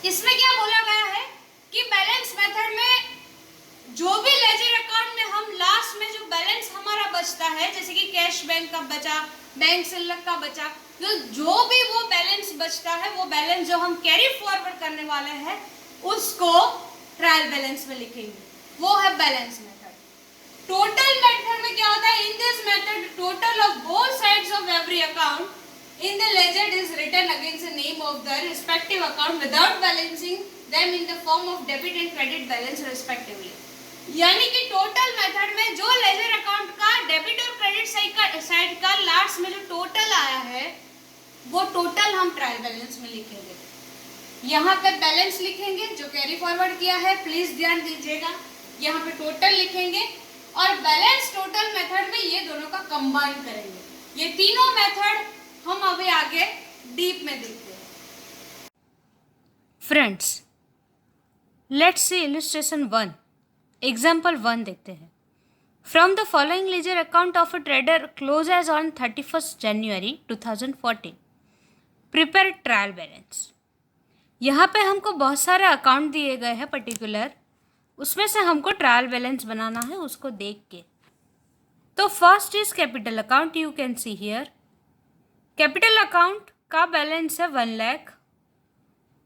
इसमें क्या बोला गया है कि बैलेंस मेथड में जो भी लेजर अकाउंट में हम लास्ट में जो बैलेंस हमारा बचता है, जैसे कि कैश बैंक का बचा, बैंक शिल्लक का बचा, तो जो भी वो बैलेंस बचता है, वो बैलेंस जो हम कैरी फॉरवर्ड करने वाले हैं उसको ट्रायल बैलेंस में लिखेंगे, वो है बैलेंस मेथड। टोटल मेथड में क्या होता है, in this method total of both sides of every account in the ledger is written against the name of the respective account without balancing them in the form of debit and credit balance respectively। यानी कि total method में जो ledger account का debit और credit side का last में जो total आया है वो टोटल हम ट्रायल बैलेंस में लिखेंगे। यहाँ पे बैलेंस लिखेंगे जो कैरी फॉरवर्ड किया है, प्लीज ध्यान दीजिएगा, यहाँ पे टोटल लिखेंगे और बैलेंस टोटल मेथड में ये दोनों का कंबाइन करेंगे। ये तीनों मेथड हम अभी आगे डीप में देखते हैं। Friends, let's see illustration 1, example 1 देखते हैं। From the following ledger account of a trader close as on 31 January 2014 prepare trial balance. यहाँ पे हमको बहुत सारे अकाउंट दिए गए हैं पर्टिकुलर, उसमें से हमको ट्रायल बैलेंस बनाना है उसको देख के। तो first is capital account, you can see here capital account का बैलेंस है 1 लाख।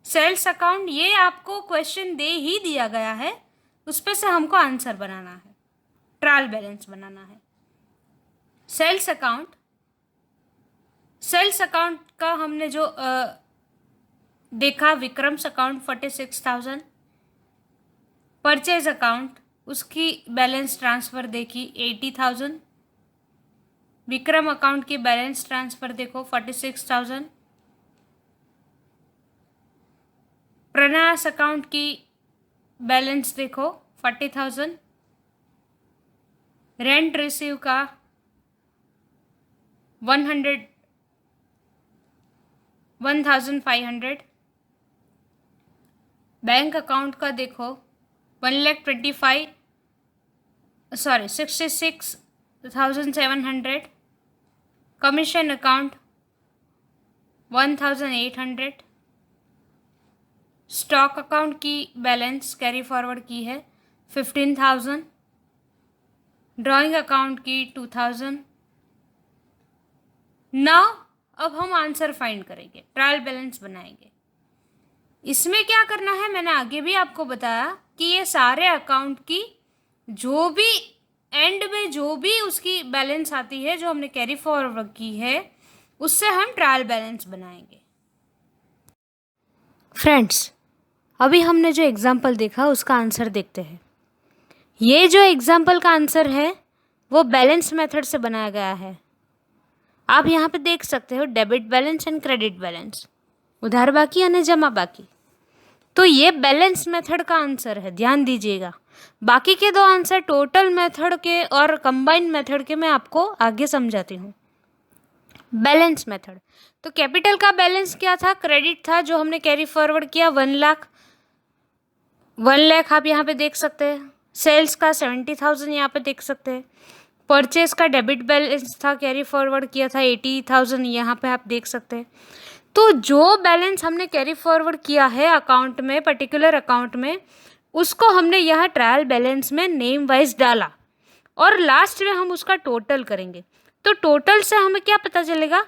सेल्स अकाउंट ये आपको क्वेश्चन दे ही दिया गया है, उस पे से हमको आंसर बनाना है, ट्रायल बैलेंस बनाना है। सेल्स अकाउंट का हमने जो देखा विक्रम्स अकाउंट 46,000। परचेज अकाउंट उसकी बैलेंस ट्रांसफ़र देखी 80,000। विक्रम अकाउंट की बैलेंस ट्रांसफ़र देखो 46,000। प्रयास अकाउंट की बैलेंस देखो 40,000। रेंट रिसीव का 1,500। बैंक अकाउंट का देखो 66,700। Commission account 1,800। स्टॉक अकाउंट की बैलेंस कैरी फॉरवर्ड की है 15,000। ड्राइंग अकाउंट की 2,000। नाउ अब हम आंसर फाइंड करेंगे, ट्रायल बैलेंस बनाएंगे। इसमें क्या करना है, मैंने आगे भी आपको बताया कि ये सारे अकाउंट की जो भी एंड में जो भी उसकी बैलेंस आती है जो हमने कैरी फॉरवर्ड की है उससे हम ट्रायल बैलेंस बनाएंगे। फ्रेंड्स, अभी हमने जो एग्जाम्पल देखा उसका आंसर देखते हैं। ये जो एग्जाम्पल का आंसर है वो बैलेंस मेथड से बनाया गया है। आप यहाँ पे देख सकते हो debit balance and credit balance, उधार बाकी यानी जमा बाकी। तो ये बैलेंस मेथड का आंसर है, ध्यान दीजिएगा। बाकी के दो आंसर टोटल मेथड के और कंबाइंड मेथड के मैं आपको आगे समझाती हूँ। बैलेंस मेथड, तो कैपिटल का बैलेंस क्या था, क्रेडिट था जो हमने कैरी फॉरवर्ड किया 1 लाख। 1 लाख आप यहाँ पे देख सकते हैं। सेल्स का 70,000 यहाँ पे देख सकते हैं। परचेज का डेबिट बैलेंस था, कैरी फॉरवर्ड किया था 80,000, यहाँ पे आप देख सकते हैं। तो जो बैलेंस हमने कैरी फॉरवर्ड किया है अकाउंट में, पर्टिकुलर अकाउंट में, उसको हमने यहाँ ट्रायल बैलेंस में नेम वाइज डाला और लास्ट में हम उसका टोटल करेंगे। तो टोटल से हमें क्या पता चलेगा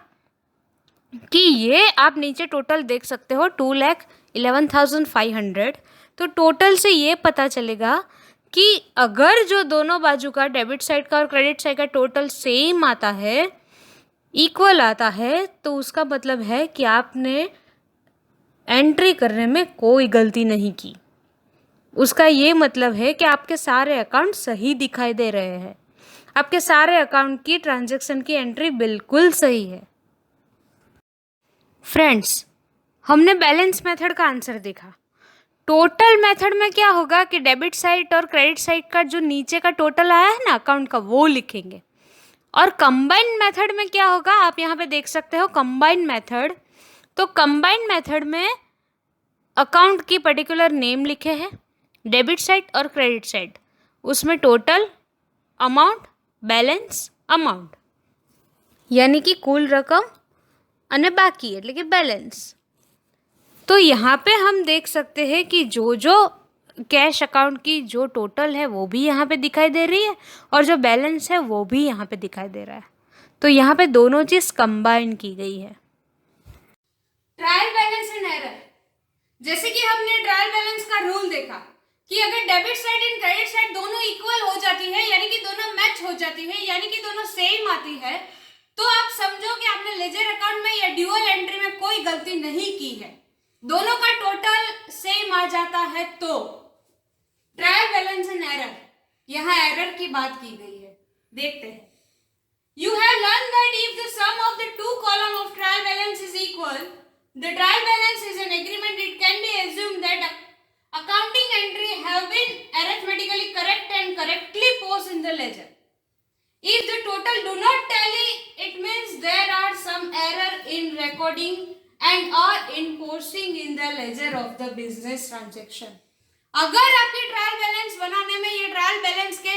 कि ये आप नीचे टोटल देख सकते हो 2,11,500। तो टोटल से ये पता चलेगा कि अगर जो दोनों बाजू का डेबिट साइड का और क्रेडिट साइड का टोटल सेम आता है, इक्वल आता है, तो उसका मतलब है कि आपने एंट्री करने में कोई गलती नहीं की। उसका ये मतलब है कि आपके सारे अकाउंट सही दिखाई दे रहे हैं, आपके सारे अकाउंट की ट्रांजैक्शन की एंट्री बिल्कुल सही है। फ्रेंड्स, हमने बैलेंस मेथड का आंसर देखा। टोटल मेथड में क्या होगा कि डेबिट साइड और क्रेडिट साइड का जो नीचे का टोटल आया है ना अकाउंट का, वो लिखेंगे। और कंबाइंड मेथड में क्या होगा, आप यहाँ पे देख सकते हो कंबाइंड मेथड। तो कंबाइंड मेथड में अकाउंट की पर्टिकुलर नेम लिखे हैं, डेबिट साइड और क्रेडिट साइड, उसमें टोटल अमाउंट, बैलेंस, अमाउंट यानी कि कुल रकम અને બાકી એટલે કે બેલેન્સ। तो तो यहाँ पे हम देख सकते हैं कि जो जो कैश अकाउंट की जो टोटल है वो भी यहाँ पे दिखाई दे रही है और जो बैलेंस है वो भी यहाँ पे दिखाई दे रहा है। तो यहाँ पे दोनों चीज़ कंबाइन की गई है। ट्रायल बैलेंस एंड एरर, जैसे कि हमने ट्रायल बैलेंस का रूल देखा कि अगर debit side and credit side दोनों इक्वल हो जाती है, यानी कि दोनों मैच हो जाती है, यानी कि दोनों सेम आती है, तो आप समझो कि आपने लेजर अकाउंट में या ड्यूअल एंट्री में कोई गलती नहीं की है, दोनों का टोटल सेम आ जाता है। तो ट्रायल बैलेंस एंड एरर, यहाँ एरर की बात की गई है, देखते हैं। You have learned that if the sum of the two columns of trial balance is equal, the trial balance is an agreement. It can be assumed that accounting entry have been arithmetically correct and correctly posted in the ledger. If the total do not tally, it means there are some error in recording and or in posting in the ledger of the business transaction. अगर आपकी trial balance बनाने में ये trial balance के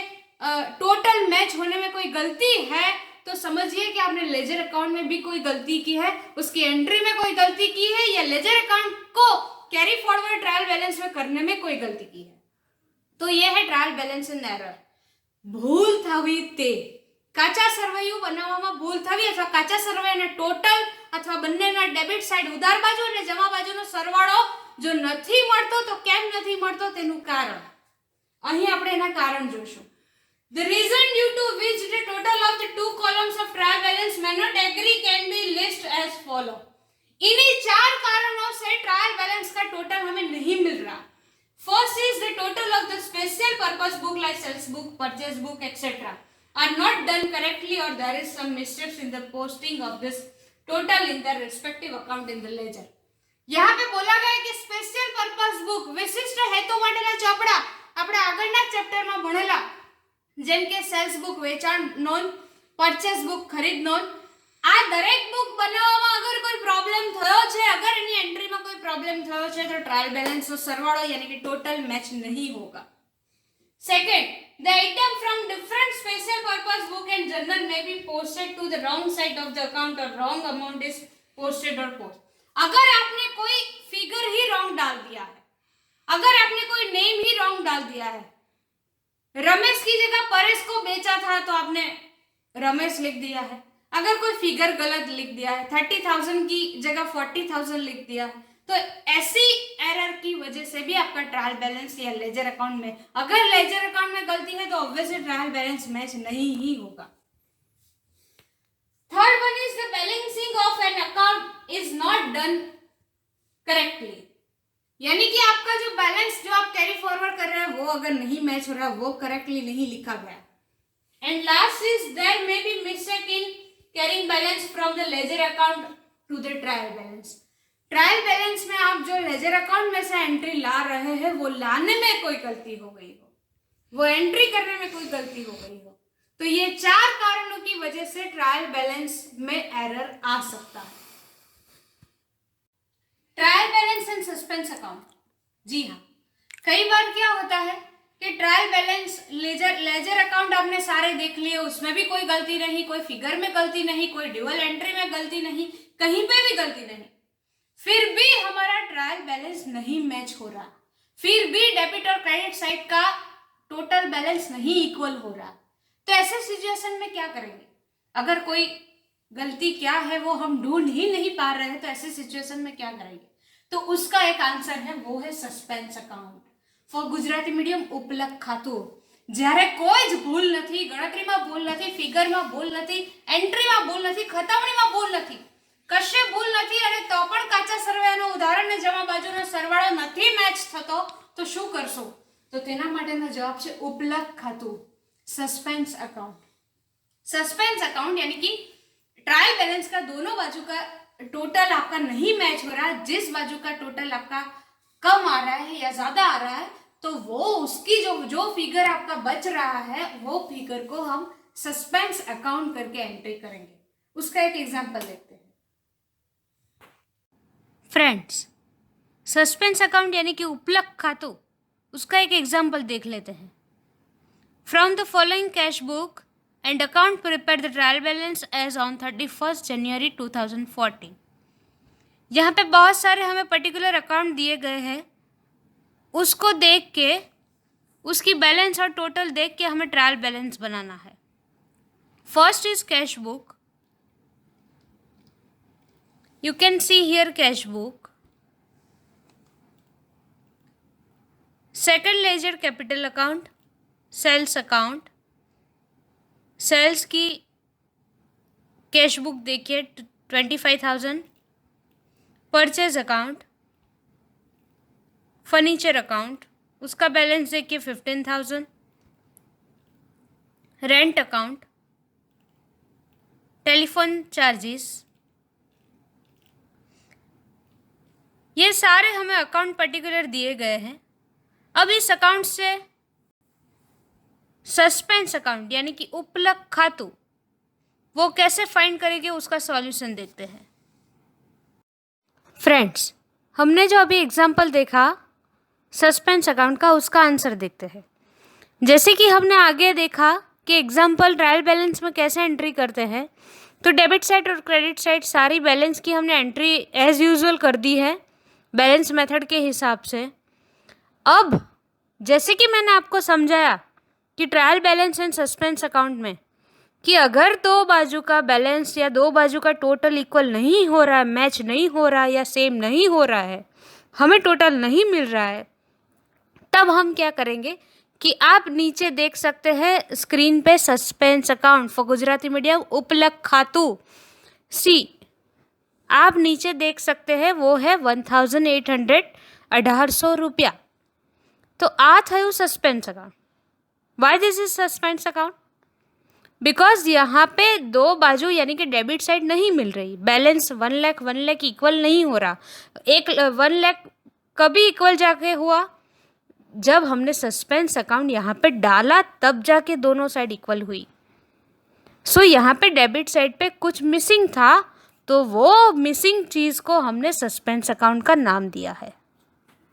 total match होने में कोई गलती है तो समझिए कि आपने लेजर अकाउंट में भी कोई गलती की है, उसकी एंट्री में कोई गलती की है, या लेजर अकाउंट को कैरी फॉरवर्ड ट्रायल बैलेंस में करने में कोई गलती की है। तो ये है ટ્રાયલ બેલેન્સ એન્ડ એરર। ભૂલ થવી તે કાચા સરવૈયું બનાવવામાં ભૂલ થવી અથવા કાચા સરવૈયાના ટોટલ અથવા બંનેના ડેબિટ સાઈડ ઉધાર બાજુ અને જમા બાજુનો સરવાળો જો નથી મળતો તો કેમ નથી મળતો તેનું કારણ અહીં આપણે એના કારણ જોશું। The reason due to which the total of the two columns of trial balance may not agree can be listed as follow। इन्हीं चार कारणों से ट्रायल बैलेंस का टोटल हमें नहीं मिल रहा। First is the total of the special purpose book like sales book, purchase book etcetera are not done correctly और there is some mistakes in the posting of this total in the respective account in the ledger. यहाँ पे बोला गया है कि special purpose book विशिष्ट हेतु माटेना ચોપડા આપણે આગળના ચેપ્ટરમાં ભણેલા, જેમ કે સેલ્સ બુક વેચાણ નોંધ, પરચેસ બુક ખરીદ નોંધ, આ દરેક બુક બનાવવામાં અગર કોઈ પ્રોબ્લેમ થયો છે, અગર એની એન્ટ્રીમાં કોઈ પ્રોબ્લેમ થયો છે તો ટ્રાયલ બેલેન્સનો સરવાળો यानी कि टोटल मैच नहीं होगा। Second, the item from different special purpose book and journal may be posted to the wrong side of the account or wrong amount is posted or post। अगर आपने कोई फिगर ही wrong डाल दिया है, अगर आपने कोई नेम ही रॉन्ग डाल दिया है, रमेश की जगह परेश को बेचा था तो आपने रमेश लिख दिया है, अगर कोई फिगर गलत लिख दिया है, 30,000 की जगह 40,000 लिख दिया है, तो ऐसी एरर की वजह से भी आपका ट्रायल बैलेंस या लेजर अकाउंट में, अगर लेजर अकाउंट में गलती है तो ऑब्वियसली ट्रायल बैलेंस मैच नहीं ही होगा। Third one is the balancing of an account is not done correctly, यानी कि आपका जो बैलेंस जो आप कैरी फॉरवर्ड कर रहे हैं वो अगर नहीं मैच हो रहा, वो करेक्टली नहीं लिखा गया। And last is there may be mistake in carrying balance from the ledger account to the trial balance. Trial balance में आप जो लेजर अकाउंट में से एंट्री ला रहे हैं वो लाने में कोई गलती हो गई हो, वो एंट्री करने में कोई गलती हो गई हो, तो ये चार कारणों की वजह से ट्रायल बैलेंस में एरर आ सकता है। Trial balance and suspense account, जी हाँ, कई बार क्या होता है कि ट्रायल बैलेंस लेजर अकाउंट आपने सारे देख लिए, उसमें भी कोई गलती नहीं, कोई फिगर में गलती नहीं, कोई ड्यूअल एंट्री में गलती नहीं, कहीं पे भी गलती नहीं, फिर भी हमारा ट्रायल बैलेंस नहीं मैच हो रहा, फिर भी डेबिट और क्रेडिट साइड का टोटल बैलेंस नहीं इक्वल हो रहा, तो ऐसे सिचुएशन में क्या करेंगे? अगर कोई गलती क्या है वो हम ढूंढ ही नहीं पा रहे हैं तो ऐसे सिचुएशन में क्या करेंगे? तो उसका एक आंसर है, वो है suspense account. For Gujarati medium उपलक खाતું, જ્યારે કોઈ જ ભૂલ નથી, ગણતરીમાં ભૂલ નથી, ફિગરમાં ભૂલ નથી, એન્ટ્રીમાં ભૂલ નથી, ખતાવણીમાં ભૂલ નથી, કશે ભૂલ નથી અને તો પણ કાચા સરવાળાનો ઉદાહરણ ને જમા બાજુનો સરવાળો નથી મેચ થતો તો શું કરશો? તો તેના માટેનો જવાબ છે ઉપલક ખાતું, સસ્પેન્સ अकाउंट। सस्पेंस अकाउंट यानी कि ट्रायल बैलेंस का दोनों बाजू का टोटल आपका नहीं मैच हो रहा, जिस बाजू का टोटल आपका कम आ रहा है या ज्यादा आ रहा है तो वो उसकी जो फिगर आपका बच रहा है वो फिगर को हम सस्पेंस अकाउंट करके एंट्री करेंगे। उसका एक एग्जांपल देखते हैं। फ्रेंड्स, सस्पेंस अकाउंट यानी कि उपलक खातु, उसका एक एग्जांपल देख लेते हैं। From the following cash book and account prepared the trial balance as on 31st January 2014. यहाँ पे बहुत सारे हमें पर्टिकुलर अकाउंट दिए गए हैं, उसको देख के, उसकी बैलेंस और टोटल देख के हमें ट्रायल बैलेंस बनाना है। First is cash book. You can see here cash book. Second ledger capital account, sales account. Sales की कैश बुक देखिए 25,000. परचेज अकाउंट, फर्नीचर अकाउंट, उसका बैलेंस देखिए 15,000. रेंट अकाउंट, टेलीफोन चार्जेस, ये सारे हमें अकाउंट पर्टिकुलर दिए गए हैं। अब इस अकाउंट से सस्पेंस अकाउंट यानी कि उपलक खातु वो कैसे फाइंड करेंगे, उसका सॉल्यूशन देखते हैं। फ्रेंड्स, हमने जो अभी एग्जांपल देखा सस्पेंस अकाउंट का, उसका आंसर देखते हैं। जैसे कि हमने आगे देखा कि एग्जांपल ट्रायल बैलेंस में कैसे एंट्री करते हैं, तो डेबिट साइड और क्रेडिट साइड सारी बैलेंस की हमने एंट्री एज यूजुअल कर दी है बैलेंस मेथड के हिसाब से। अब जैसे कि मैंने आपको समझाया कि trial balance and suspense account में कि अगर दो बाजू का बैलेंस या दो बाजू का टोटल इक्वल नहीं हो रहा है, मैच नहीं हो रहा है या सेम नहीं हो रहा है, हमें टोटल नहीं मिल रहा है, तब हम क्या करेंगे कि आप नीचे देख सकते हैं स्क्रीन पे suspense account for Gujarati medium उपलक खातु सी, आप नीचे देख सकते हैं वो है 1,800 रुपया। तो आ थयु suspense account. Why this is suspense account? Because यहाँ पे दो बाजू यानी कि डेबिट साइड नहीं मिल रही, बैलेंस 1 लाख इक्वल नहीं हो रहा। 1 लाख कभी इक्वल जाके हुआ जब हमने सस्पेंस अकाउंट यहाँ पे डाला, तब जाके दोनों साइड इक्वल हुई। सो यहाँ पे डेबिट साइड पे कुछ मिसिंग था, तो वो मिसिंग चीज़ को हमने सस्पेंस अकाउंट का नाम दिया है।